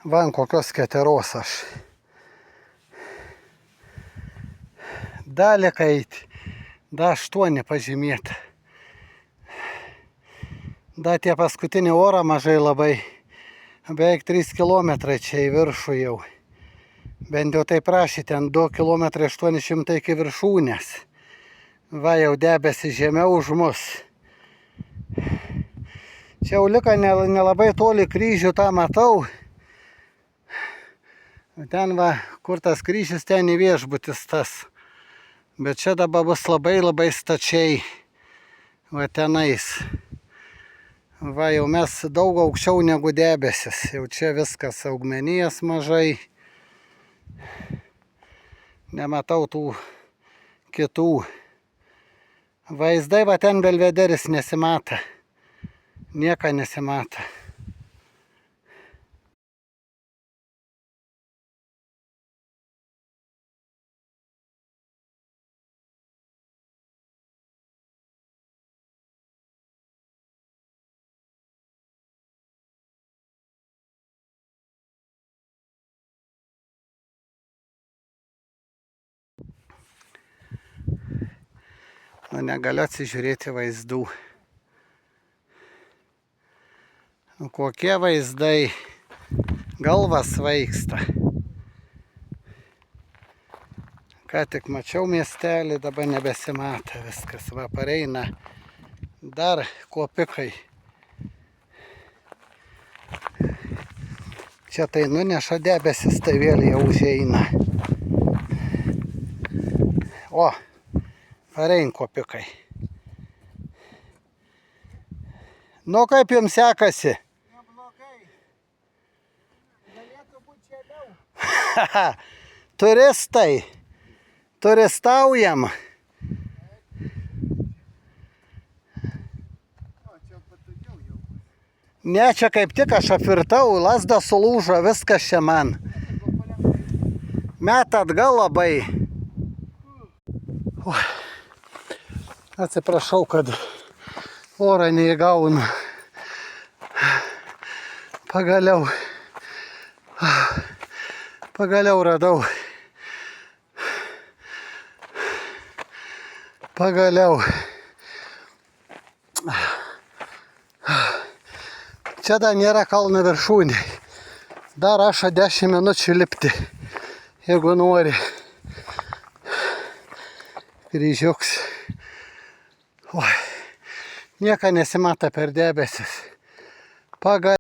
Va ant kokios keteros aš. Dalį eit. Da 8 pažymėta. Da tie paskutinį orą mažai labai. Beveik 3 km čia į viršų jau. Bent jau tai prašė, ten 2 km 800 iki viršūnės. Va jau debesi žemiau už mus. Čia jau liko nelabai toli kryžių, tą matau. Ten va, kur tas kryžius, ten į viešbutis tas. Bet čia dabar bus labai stačiai. Va tenais. Va jau mes daug aukščiau negu debesis. Jau čia viskas augmenijas mažai. Nematau tų kitų. Vaizdai va ten Belvederis nesimata. Nieka nesimata. Nu, negaliu atsižiūrėti vaizdų. Nu, kokie vaizdai. Galvas svaigsta. Ką tik mačiau miestelį, dabar nebesimata viskas. Va pareina dar kopikai. Čia tai nuneša debesis, tai vėl jau užeina. O, parein kopikai. Nu, kaip jums sekasi? Neblogai. Galėtų būti žemiau. Turistai. Turistaujam. O, čia patogiau jau. Ne, čia kaip tik aš apvirtau, lasda sulūžo, viskas čia man. Met atgal labai. Atsiprašau, kad orą neįgaunu. Pagaliau radau. Pagaliau. Čia dar nėra kalno viršūnė. Dar rašo 10 minučių lipti, jeigu nori. Kryžiuks. Nieka nesimata per debesis.